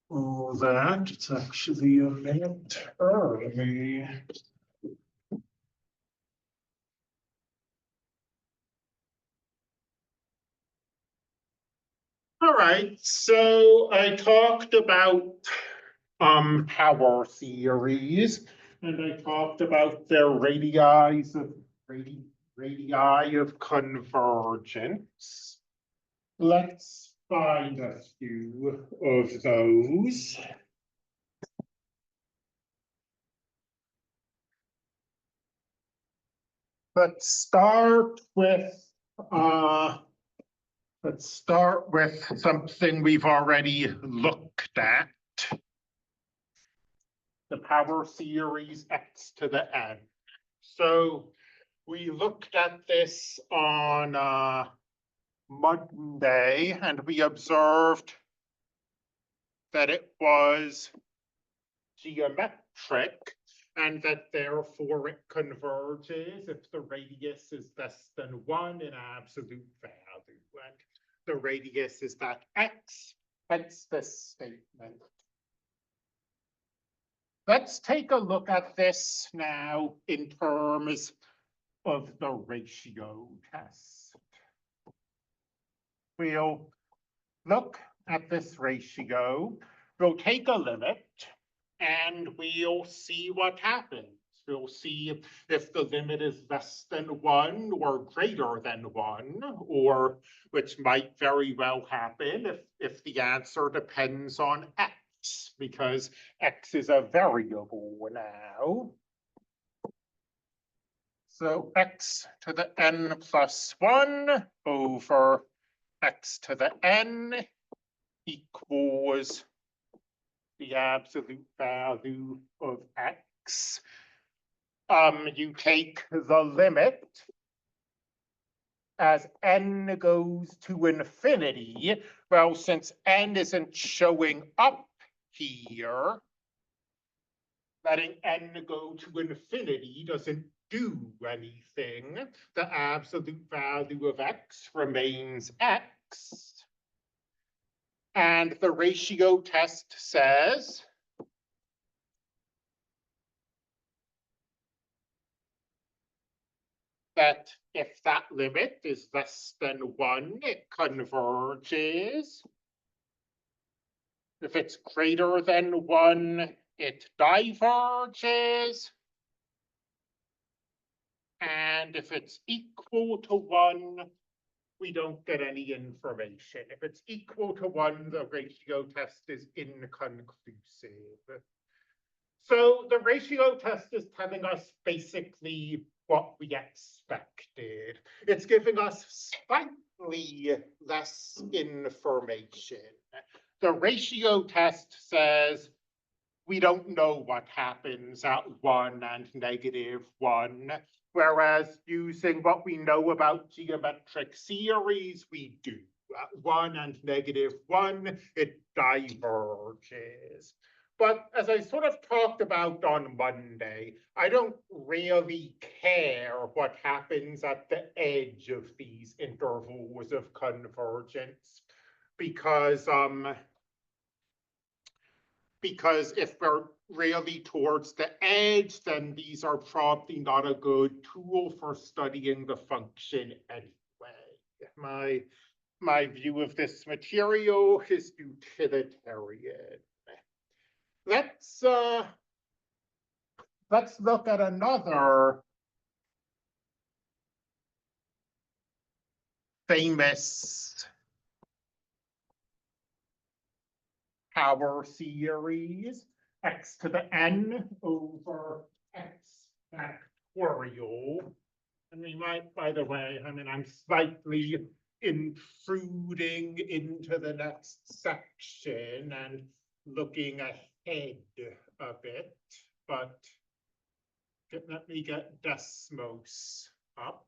all that. It's actually a minute early. All right, so I talked about power series, and I talked about their radii of convergence. Let's find a few of those. Let's start with something we've already looked at. The power series x to the n. So we looked at this on Monday, and we observed that it was geometric, and that therefore it converges if the radius is less than 1 in absolute value. And the radius is that x, hence this statement. Let's take a look at this now in terms of the ratio test. We'll look at this ratio, we'll take a limit, and we'll see what happens. We'll see if the limit is less than 1 or greater than 1, or which might very well happen if the answer depends on x, because x is a variable now. So x to the n plus 1 over x to the n equals the absolute value of x. You take the limit as n goes to infinity. Well, since n isn't showing up here, letting n go to infinity doesn't do anything. The absolute value of x remains x. And the ratio test says that if that limit is less than 1, it converges. If it's greater than 1, it diverges. And if it's equal to 1, we don't get any information. If it's equal to 1, the ratio test is inconclusive. So the ratio test is telling us basically what we expected. It's giving us slightly less information. The ratio test says we don't know what happens at 1 and -1, whereas using what we know about geometric series, we do. At 1 and -1, it diverges. But as I sort of talked about on Monday, I don't really care what happens at the edge of these intervals of convergence, because if we're really towards the edge, then these are probably not a good tool for studying the function anyway. My view of this material is utilitarian. Let's look at another famous power series, x to the n over x factorial. And we might, by the way, I'm slightly intruding into the next section and looking ahead a bit, but let me get Desmos up.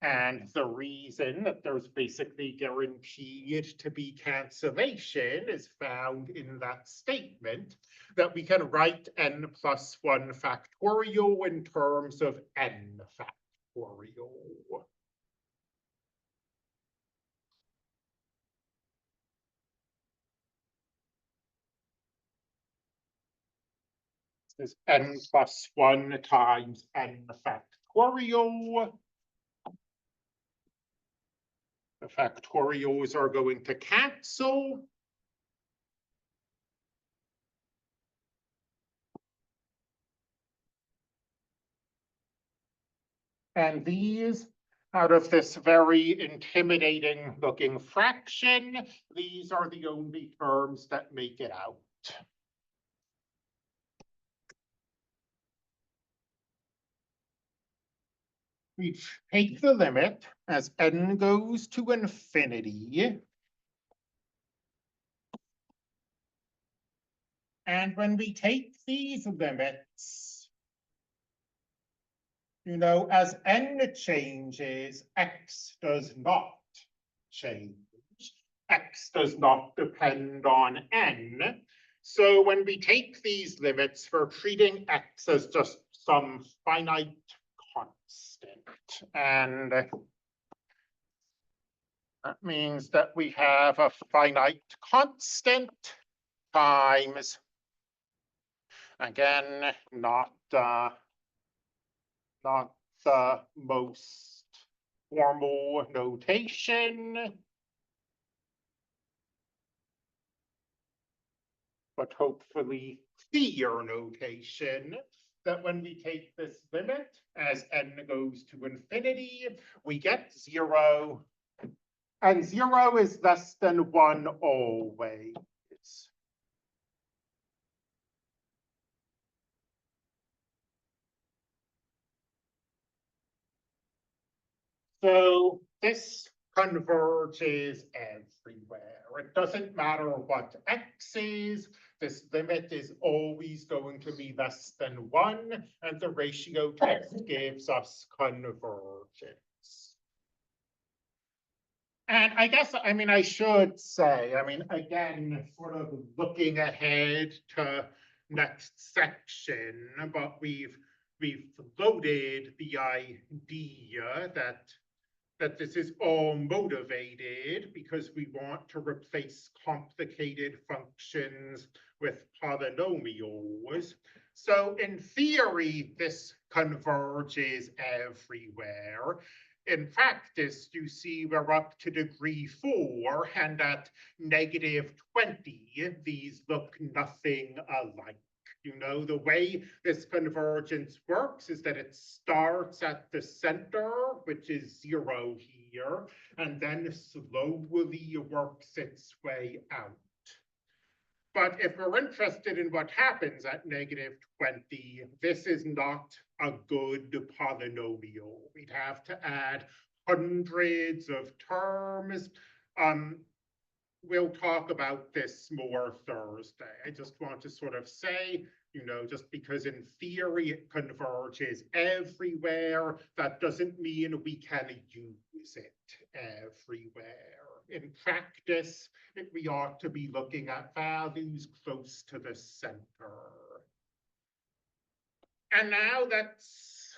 And the reason that there's basically guaranteed to be cancellation is found in that statement that we can write n plus 1 factorial in terms of n factorial. This is n plus 1 times n factorial. The factorials are going to cancel. And these, out of this very intimidating looking fraction, these are the only terms that make it out. We take the limit as n goes to infinity. And when we take these limits, as n changes, x does not change. X does not depend on n. So when we take these limits, we're treating x as just some finite constant. And that means that we have a finite constant times, again, not the most formal notation, but hopefully clear notation, that when we take this limit as n goes to infinity, we get 0, and 0 is less than 1 always. So this converges everywhere. It doesn't matter what x is, this limit is always going to be less than 1, and the ratio test gives us convergence. And I guess, I should say, again, sort of looking ahead to next section, but we've floated the idea that this is all motivated because we want to replace complicated functions with polynomials. So in theory, this converges everywhere. In practice, you see we're up to degree 4, and at -20, these look nothing alike. The way this convergence works is that it starts at the center, which is 0 here, and then slowly works its way out. But if we're interested in what happens at -20, this is not a good polynomial. We'd have to add hundreds of terms. We'll talk about this more Thursday. I just want to sort of say, just because in theory it converges everywhere, that doesn't mean we can use it everywhere. In practice, we ought to be looking at values close to the center. And now let's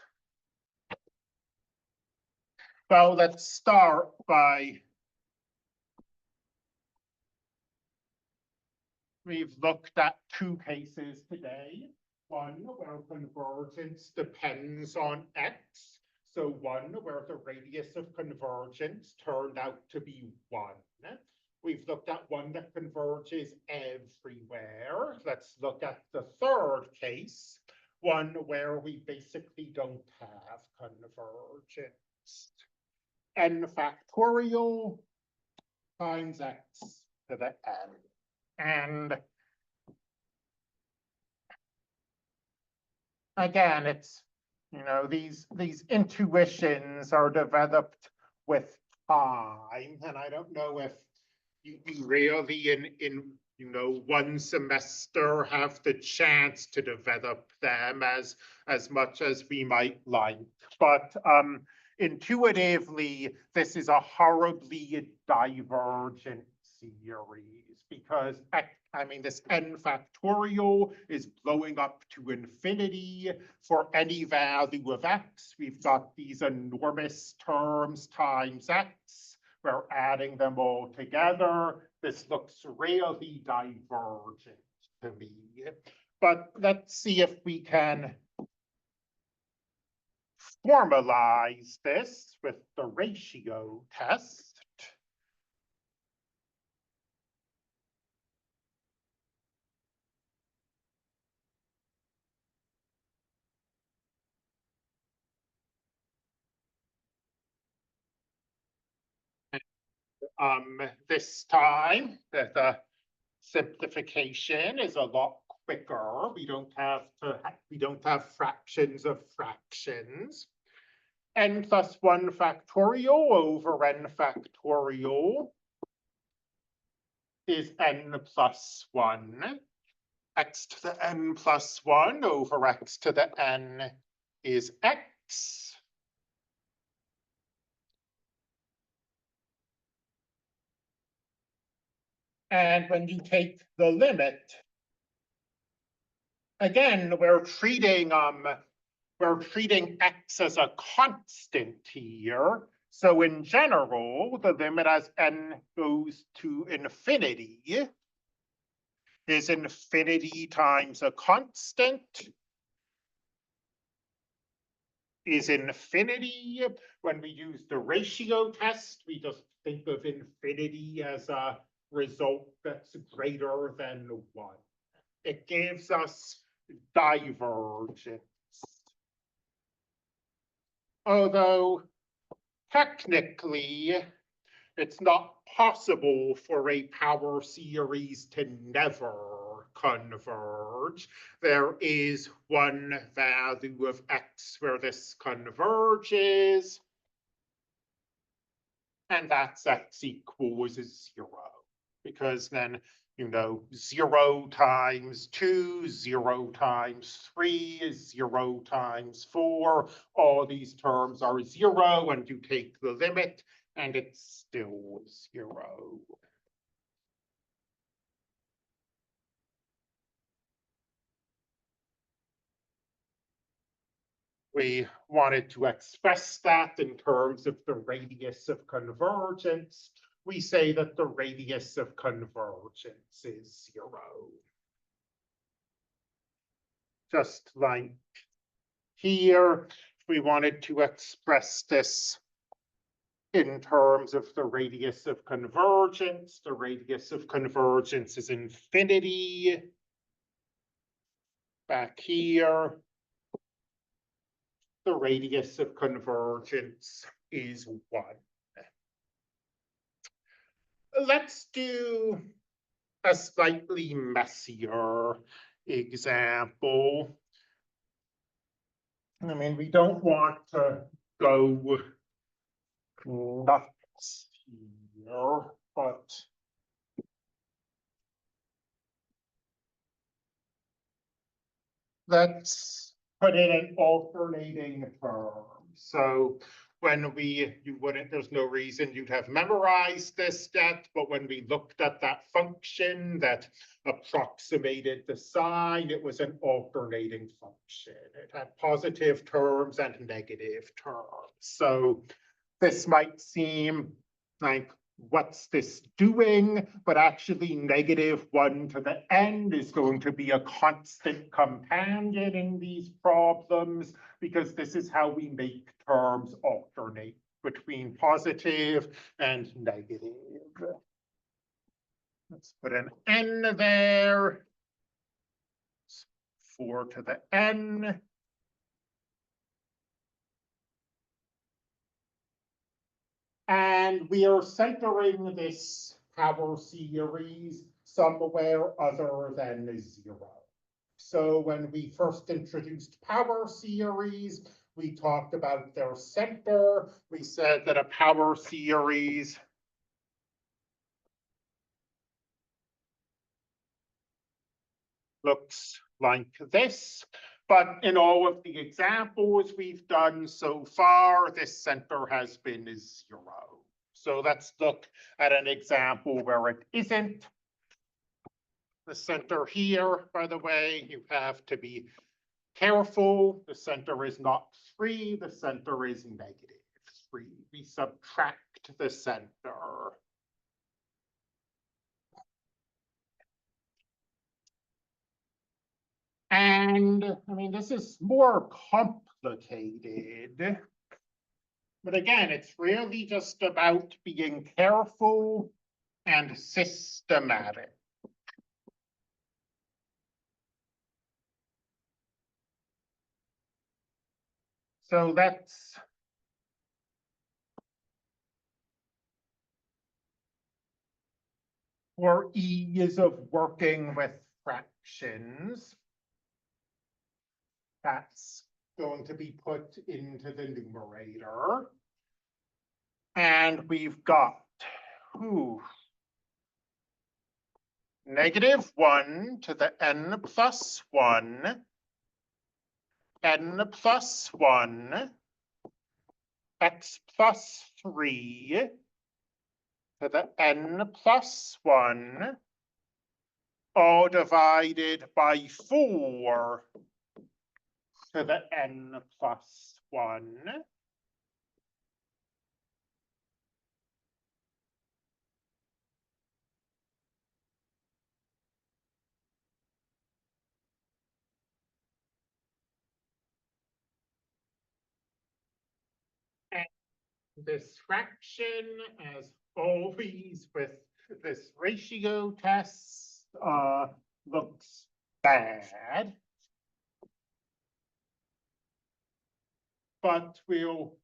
start by, we've looked at 2 cases today. One where convergence depends on x. So one where the radius of convergence turned out to be 1. We've looked at one that converges everywhere. Let's look at the third case, one where we basically don't have convergence. N factorial times x to the n. And again, it's, these intuitions are developed with time. And I don't know if you really in one semester have the chance to develop them as much as we might like. But intuitively, this is a horribly divergent series because this n factorial is blowing up to infinity for any value of x. We've got these enormous terms times x. We're adding them all together. This looks really divergent to me. But let's see if we can formalize this with the ratio test. This time, the simplification is a lot quicker. We don't have fractions of fractions. N plus 1 factorial over n factorial is n plus 1. X to the n plus 1 over x to the n is x. And when you take the limit, again, we're treating x as a constant here. So in general, the limit as n goes to infinity is infinity times a constant is infinity. When we use the ratio test, we just think of infinity as a result that's greater than 1. It gives us divergence. Although technically, it's not possible for a power series to never converge. There is one value of x where this converges, and that's x equals 0. Because then, 0 times 2, 0 times 3, 0 times 4, all these terms are 0, and you take the limit, and it's still 0. We wanted to express that in terms of the radius of convergence. We say that the radius of convergence is 0. Just like here, if we wanted to express this in terms of the radius of convergence is infinity. Back here, the radius of convergence is 1. Let's do a slightly messier example. We don't want to go nuts here, but let's put in an alternating term. So when there's no reason you'd have memorized this yet, but when we looked at that function that approximated the sign, it was an alternating function. It had positive terms and negative terms. So this might seem like, what's this doing? But actually, -1 to the n is going to be a constant companion in these problems, because this is how we make terms alternate between positive and negative. Let's put an n there. 4 to the n. And we are centering this power series somewhere other than 0. So when we first introduced power series, we talked about their center. We said that a power series looks like this. But in all of the examples we've done so far, this center has been 0. So let's look at an example where it isn't. The center here, by the way, you have to be careful. The center is not 3, the center is -3. We subtract the center. And I mean, this is more complicated. But again, it's really just about being careful and systematic. So that's for ease of working with fractions. That's going to be put into the numerator. And we've got -1 to the n plus 1, n plus 1, x plus 3 to the n plus 1, all divided by 4 to the n plus 1. And this fraction, as always with this ratio test, looks bad. But we'll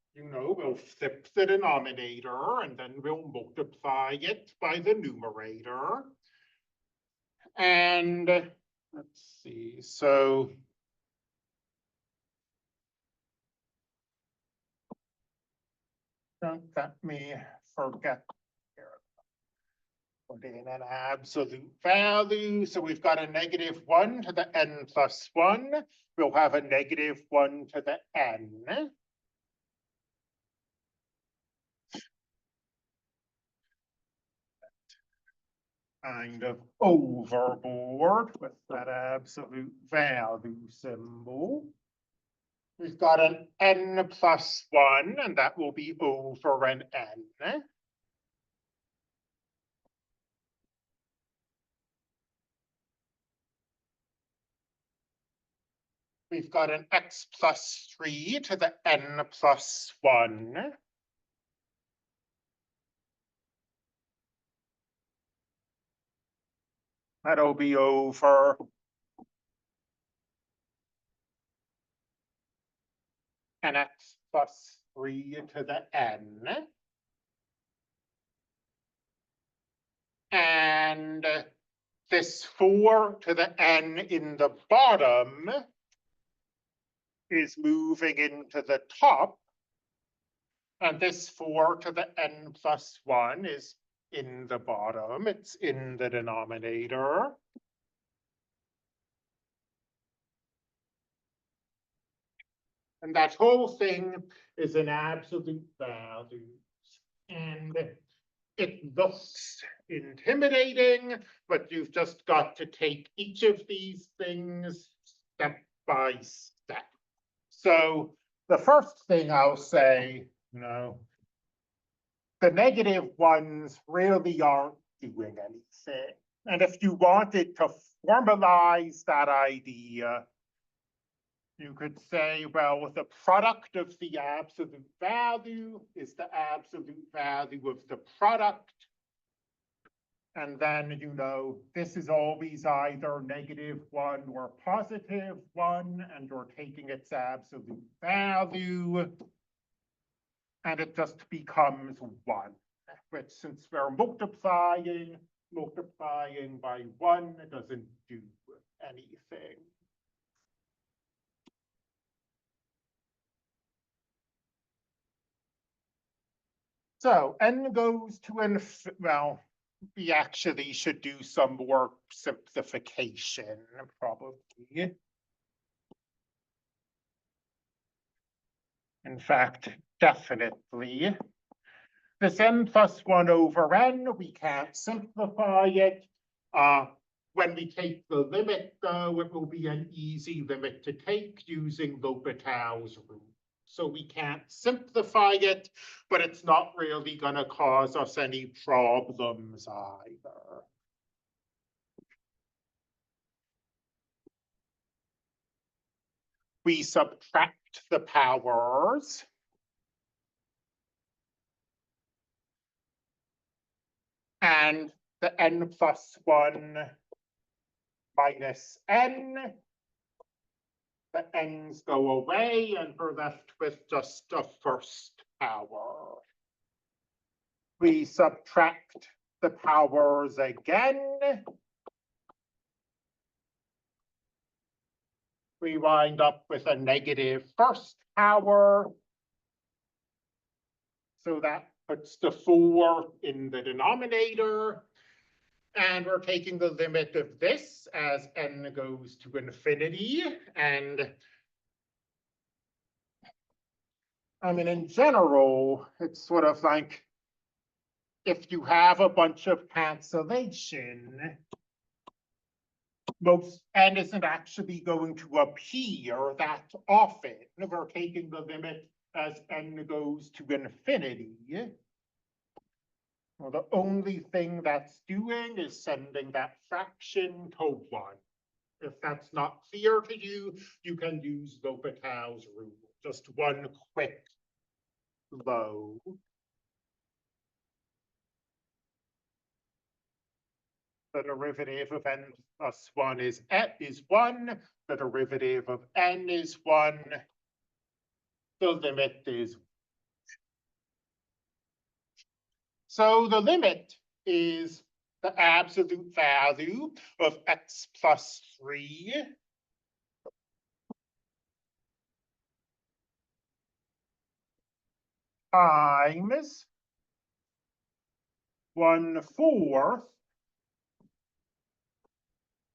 flip the denominator and then we'll multiply it by the numerator. And let's see, so don't let me forget here. Put in an absolute value. So we've got a -1 to the n plus 1. We'll have a -1 to the n. Kind of overboard with that absolute value symbol. We've got an n plus 1, and that will be over an n. We've got an x plus 3 to the n plus 1. That'll be over an x plus 3 to the n. And this 4 to the n in the bottom is moving into the top. And this 4 to the n plus 1 is in the bottom. It's in the denominator. And that whole thing is an absolute value. And it looks intimidating, but you've just got to take each of these things step by step. So the first thing I'll say, the negative ones really aren't doing anything. And if you wanted to formalize that idea, you could say, well, the product of the absolute value is the absolute value of the product. And then, this is always either -1 or +1, and you're taking its absolute value. And it just becomes 1, which, since we're multiplying by 1, it doesn't do anything. So n goes to well, we actually should do some more simplification, probably. In fact, definitely. This n plus 1 over n, we can't simplify it. When we take the limit, though, it will be an easy limit to take using L'Hopital's rule. So we can't simplify it, but it's not really going to cause us any problems either. We subtract the powers. And the n plus 1 minus n, the n's go away, and we're left with just a first power. We subtract the powers again. We wind up with a negative first power. So that puts the 4 in the denominator. And we're taking the limit of this as n goes to infinity. And I mean, in general, it's sort of like if you have a bunch of cancellation, most n isn't actually going to appear that often. We're taking the limit as n goes to infinity. Well, the only thing that's doing is sending that fraction to 1. If that's not clear to you, you can use L'Hopital's rule. Just one quick low. The derivative of n plus 1 is 1. The derivative of n is 1. The limit is 1. So the limit is the absolute value of x plus 3 times 1/4,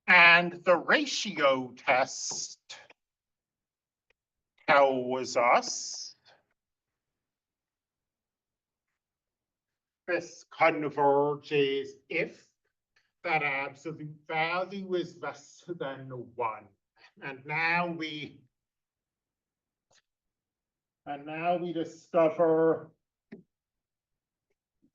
and the ratio test tells us this converges if that absolute value is less than 1. And now we discover,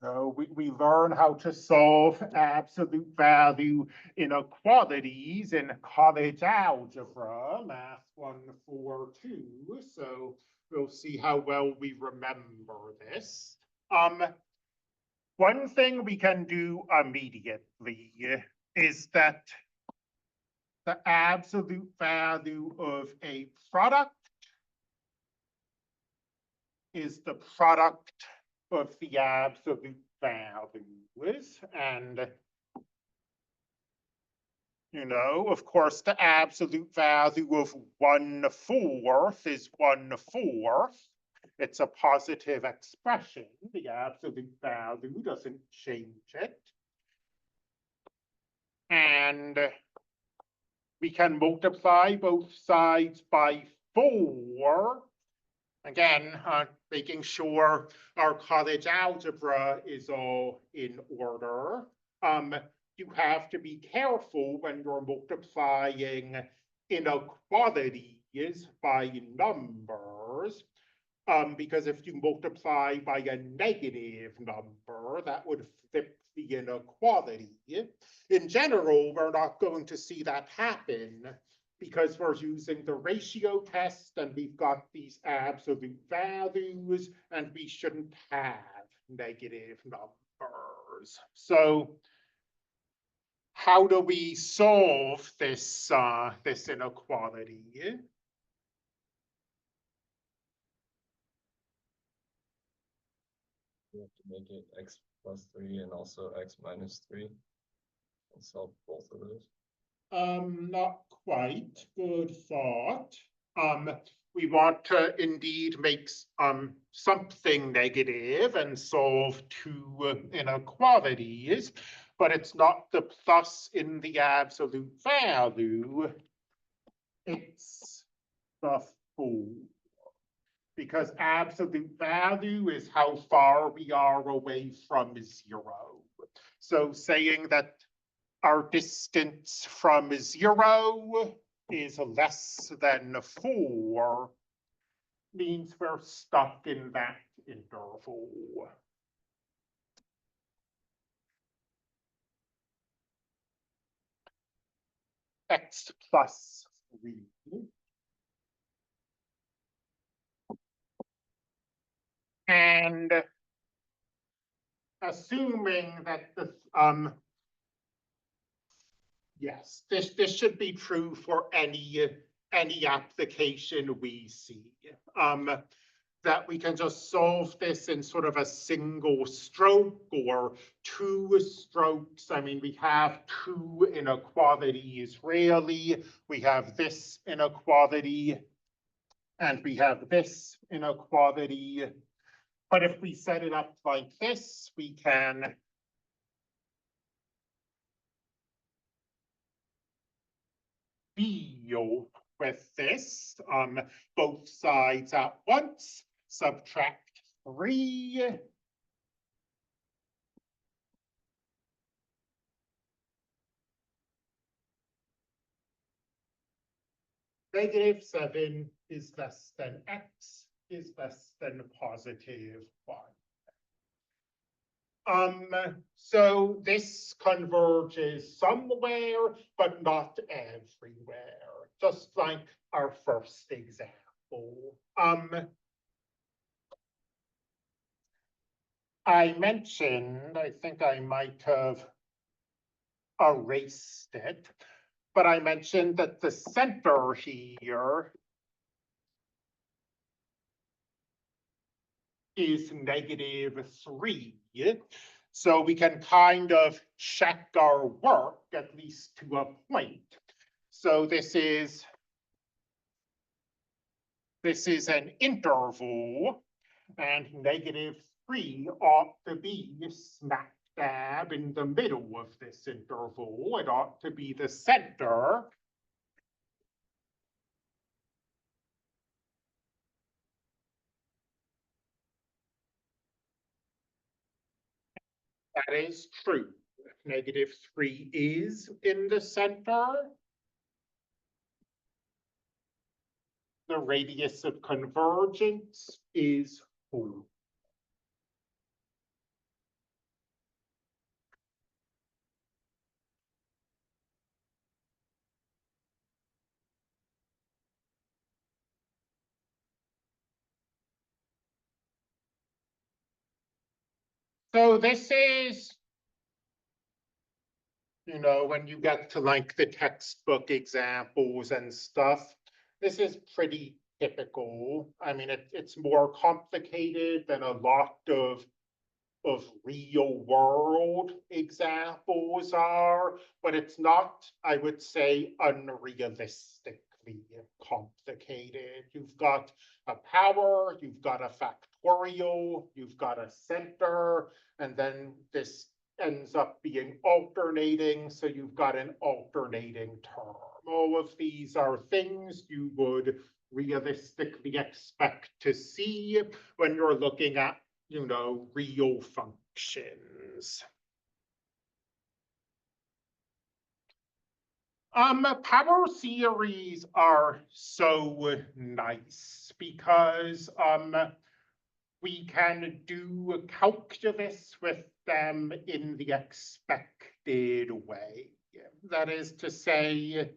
we learn how to solve absolute value inequalities in college algebra, math 142. So we'll see how well we remember this. One thing we can do immediately is that the absolute value of a product is the product of the absolute values. And, of course, the absolute value of 1/4 is 1/4. It's a positive expression. The absolute value doesn't change it. And we can multiply both sides by 4. Again, making sure our college algebra is all in order. You have to be careful when you're multiplying inequalities by numbers. Because if you multiply by a negative number, that would flip the inequality. In general, we're not going to see that happen because we're using the ratio test and we've got these absolute values and we shouldn't have negative numbers. So how do we solve this, this inequality? You have to make it x plus 3 and also x minus 3 and solve both of those. Not quite. Good thought. We want to indeed make something negative and solve 2 inequalities, but it's not the plus in the absolute value. It's the 4. because absolute value is how far we are away from zero. So saying that our distance from zero is less than 4 means we're stuck in that interval. X plus 3. And assuming that the yes, this should be true for any application we see. That we can just solve this in sort of a single stroke or 2 strokes. I mean, we have 2 inequalities really. We have this inequality and we have this inequality. But if we set it up like this, we can deal with this on both sides at once. Subtract 3. Negative 7 is less than x is less than positive 1. So this converges somewhere, but not everywhere, just like our first example. I mentioned, I think I might have erased it, but I mentioned that the center here is -3. So we can kind of check our work, at least to a point. So this is an interval, and -3 ought to be smack dab in the middle of this interval. It ought to be the center. That is true. -3 is in the center. The radius of convergence is 4. So this is, when you get to like the textbook examples and stuff, this is pretty typical. I mean, it's more complicated than a lot of real world examples are, but it's not, I would say, unrealistically complicated. You've got a power, you've got a factorial, you've got a center, and then this ends up being alternating, so you've got an alternating term. All of these are things you would realistically expect to see when you're looking at real functions. Power series are so nice because we can do calculus with them in the expected way. That is to say,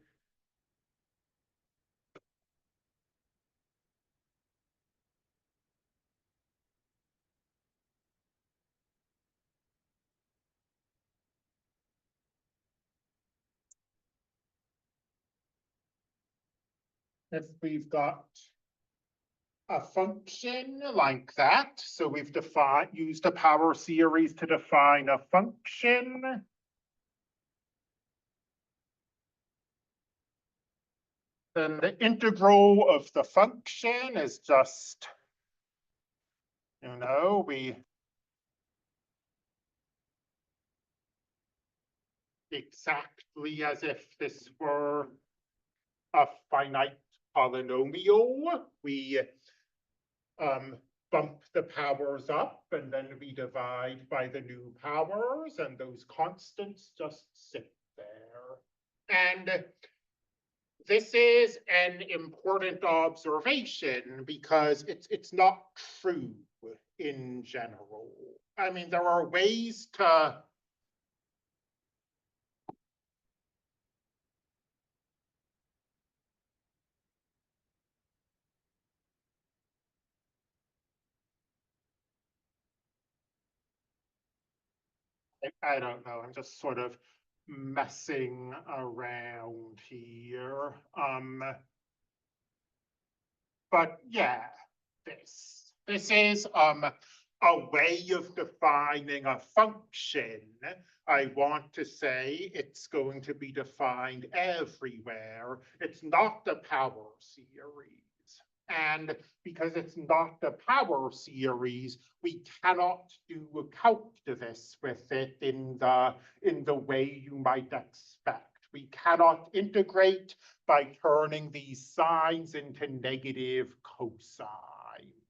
if we've got a function like that, so we've used a power series to define a function. Then the integral of the function is just, we exactly as if this were a finite polynomial. We bump the powers up, and then we divide by the new powers, and those constants just sit there. And this is an important observation because it's not true in general. I mean, there are ways to I don't know, I'm just sort of messing around here. But yeah, this is a way of defining a function. I want to say it's going to be defined everywhere. It's not the power series. And because it's not the power series, we cannot do a calculus with it in the way you might expect. We cannot integrate by turning these signs into negative cosines.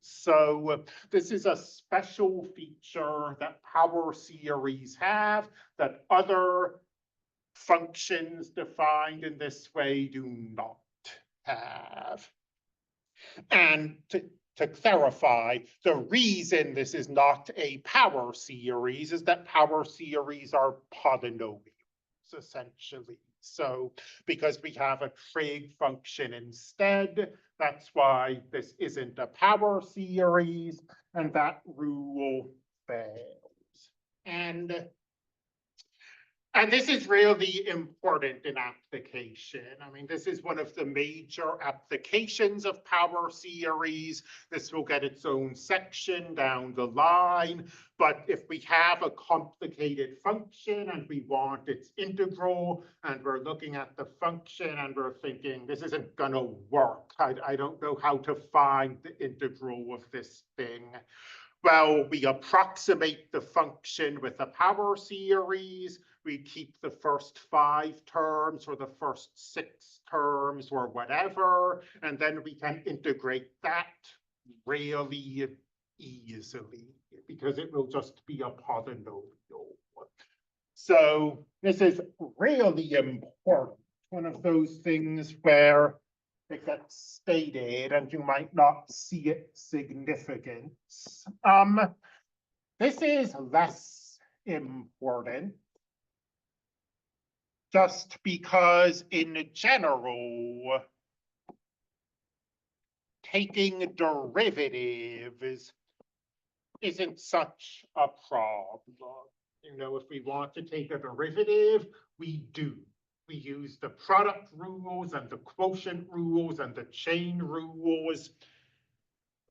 So this is a special feature that power series have that other functions defined in this way do not have. And to clarify, the reason this is not a power series is that power series are polynomials, essentially. So because we have a trig function instead, that's why this isn't a power series, and that rule fails. And this is really important in application. I mean, this is one of the major applications of power series. This will get its own section down the line. But if we have a complicated function and we want its integral, and we're looking at the function and we're thinking, this isn't going to work. I don't know how to find the integral of this thing. Well, we approximate the function with a power series. We keep the first 5 terms or the first 6 terms or whatever, and then we can integrate that really easily because it will just be a polynomial. So this is really important. One of those things where it gets stated and you might not see its significance. This is less important just because in general, taking derivatives isn't such a problem. You know, if we want to take a derivative, we do. We use the product rules and the quotient rules and the chain rules.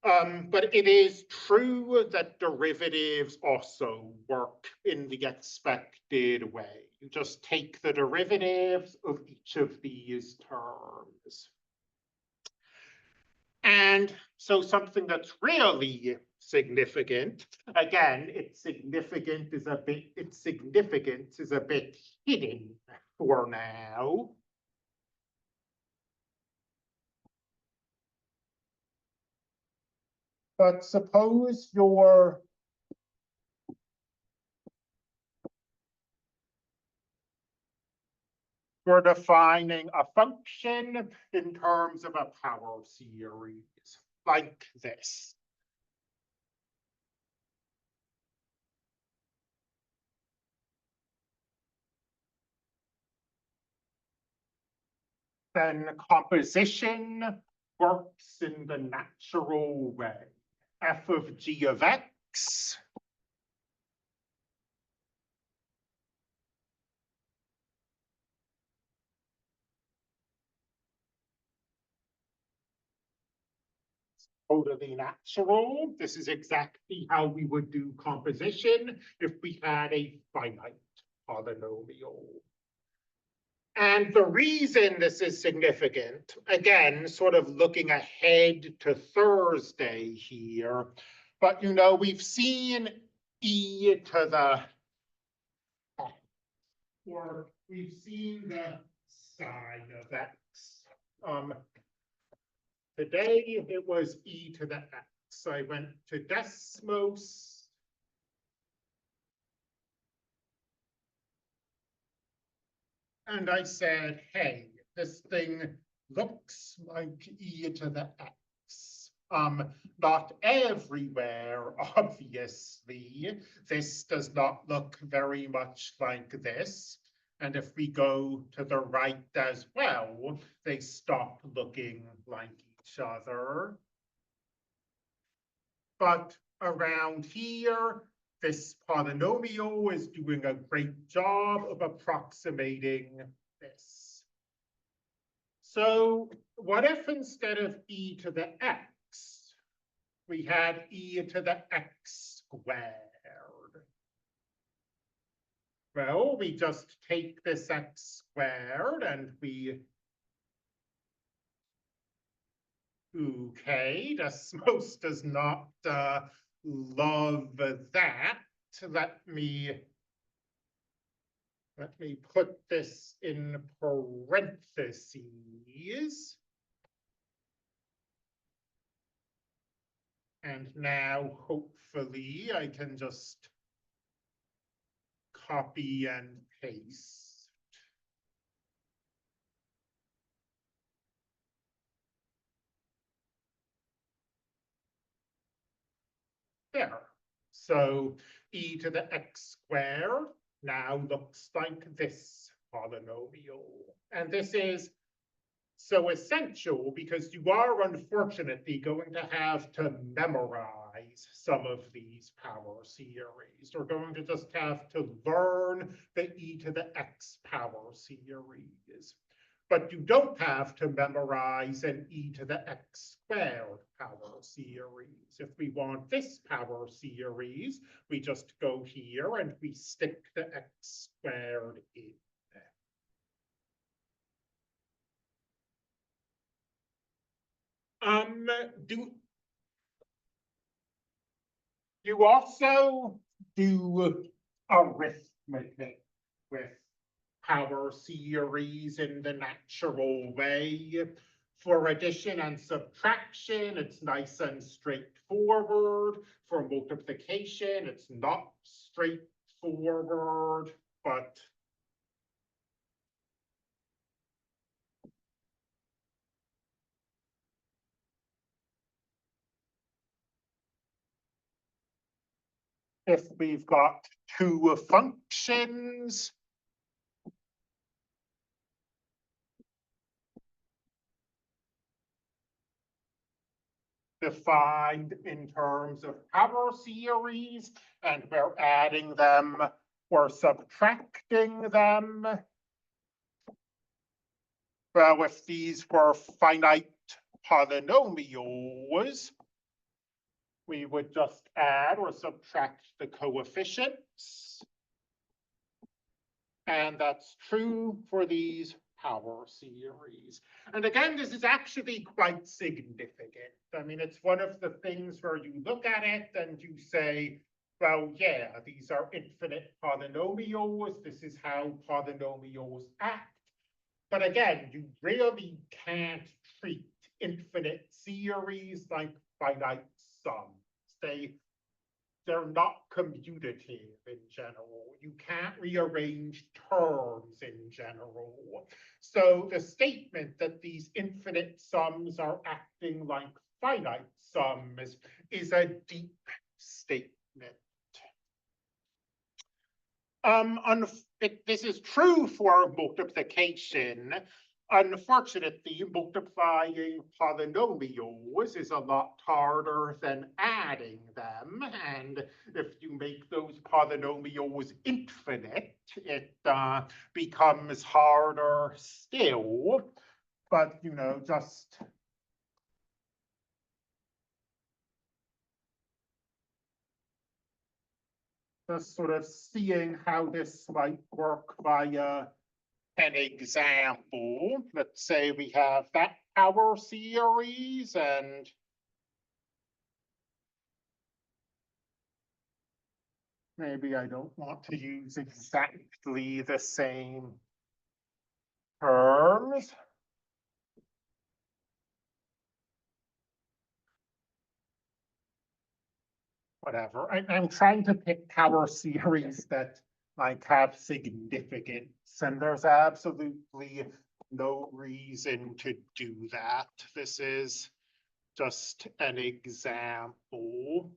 But it is true that derivatives also work in the expected way. You just take the derivatives of each of these terms. And so something that's really significant, again, its significance is a bit hidden for now. But suppose you're defining a function in terms of a power series, like this. Then composition works in the natural way. F of g of x totally natural. This is exactly how we would do composition if we had a finite polynomial. And the reason this is significant, again, sort of looking ahead to Thursday here, but you know, we've seen e to the x, or we've seen the sine of x. Today it was e to the x. I went to Desmos. And I said, hey, this thing looks like e to the x. Not everywhere, obviously. This does not look very much like this. And if we go to the right as well, they stop looking like each other. But around here, this polynomial is doing a great job of approximating this. So what if instead of e to the x, we had e to the x squared? Well, we just take this x squared and we, okay, Desmos does not love that. Let me put this in parentheses. And now hopefully I can just copy and paste. There. So e to the x squared now looks like this polynomial. And this is so essential because you are unfortunately going to have to memorize some of these power series. You're going to just have to learn the e to the x power series. But you don't have to memorize an e to the x squared power series. If we want this power series, we just go here and we stick the x squared in. You also do arithmetic with power series in the natural way. For addition and subtraction, it's nice and straightforward. For multiplication, it's not straightforward, but if we've got two functions, defined in terms of power series, and we're adding them or subtracting them. Well, if these were finite polynomials, we would just add or subtract the coefficients. And that's true for these power series. And again, this is actually quite significant. I mean, it's one of the things where you look at it and you say, well, yeah, these are infinite polynomials. This is how polynomials act. But again, you really can't treat infinite series like finite sums. They're not commutative in general. You can't rearrange terms in general. So the statement that these infinite sums are acting like finite sums is a deep statement. This is true for multiplication. Unfortunately, multiplying polynomials is a lot harder than adding them. And if you make those polynomials infinite, it becomes harder still. But, you know, just sort of seeing how this might work via an example. Let's say we have that power series and maybe I don't want to use exactly the same terms. whatever. I'm trying to pick power series that like have significance, and there's absolutely no reason to do that. This is just an example.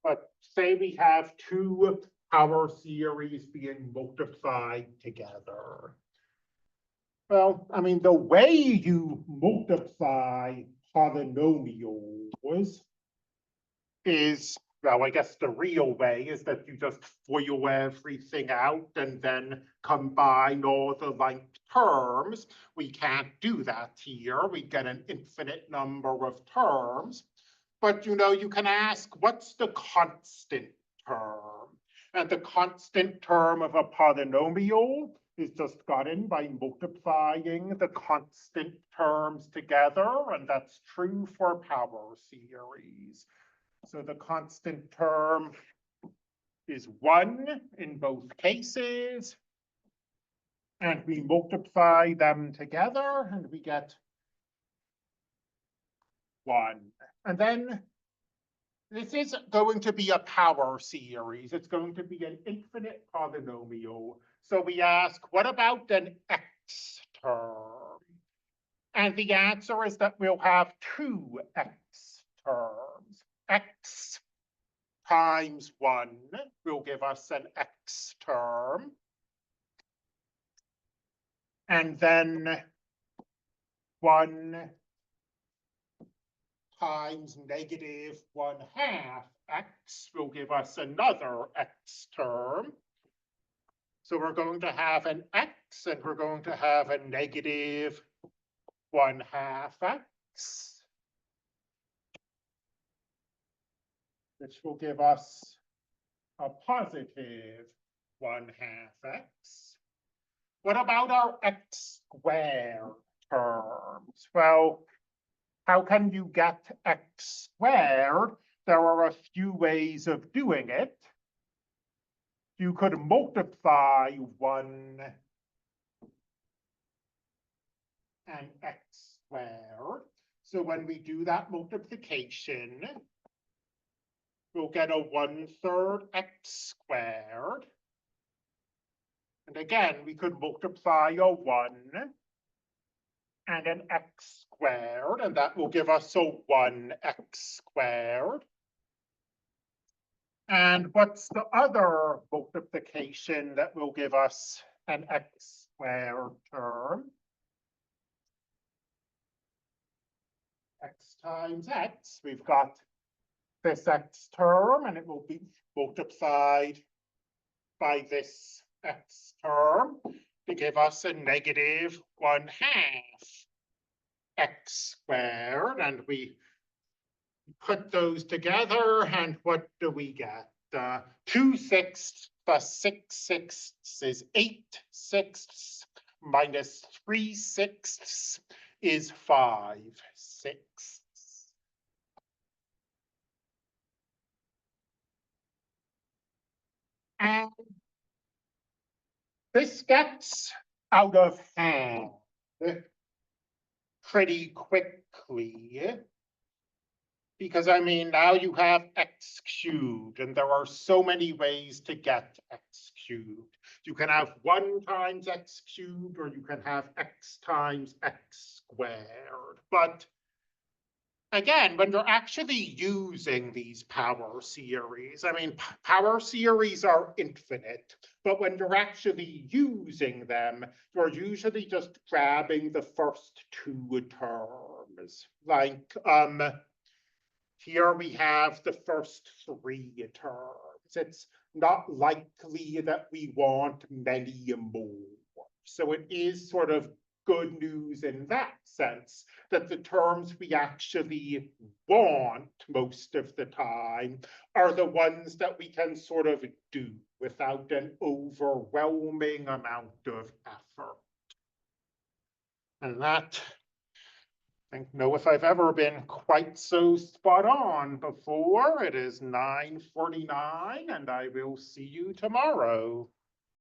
But say we have two power series being multiplied together. Well, I mean, the way you multiply polynomials is, well, I guess the real way is that you just FOIL everything out and then combine all the like terms. We can't do that here. We get an infinite number of terms. But you can ask, what's the constant term? And the constant term of a polynomial is just gotten by multiplying the constant terms together, and that's true for power series. So the constant term is 1 in both cases, and we multiply them together, and we get 1. And then this is going to be a power series. It's going to be an infinite polynomial. So we ask, what about an x term? And the answer is that we'll have two x terms. X times 1 will give us an x term. And then 1 times negative 1/2 x will give us another x term. So we're going to have an x, and we're going to have a negative 1/2 x, which will give us a positive 1/2 x. What about our x squared terms? Well, how can you get x squared? There are a few ways of doing it. You could multiply 1 and x squared. So when we do that multiplication, we'll get a 1/3 x squared. And again, we could multiply a 1 and an x squared, and that will give us a 1x squared. And what's the other multiplication that will give us an x squared term? X times x. We've got this x term, and it will be multiplied by this x term to give us a negative 1/2 x squared, and we put those together, and what do we get? 2/6 plus 6/6 is 8/6 minus 3/6 is 5/6. And this gets out of hand pretty quickly, because I mean, now you have x cubed, and there are so many ways to get x cubed. You can have 1 times x cubed, or you can have x times x squared. But again, when you're actually using these power series, I mean, power series are infinite, but when you're actually using them, you're usually just grabbing the first 2 terms. Like, here we have the first 3 terms. It's not likely that we want many more. So it is sort of good news in that sense, that the terms we actually want most of the time are the ones that we can sort of do without an overwhelming amount of effort. And that, I don't know if I've ever been quite so spot on before. It is 9:49, and I will see you tomorrow.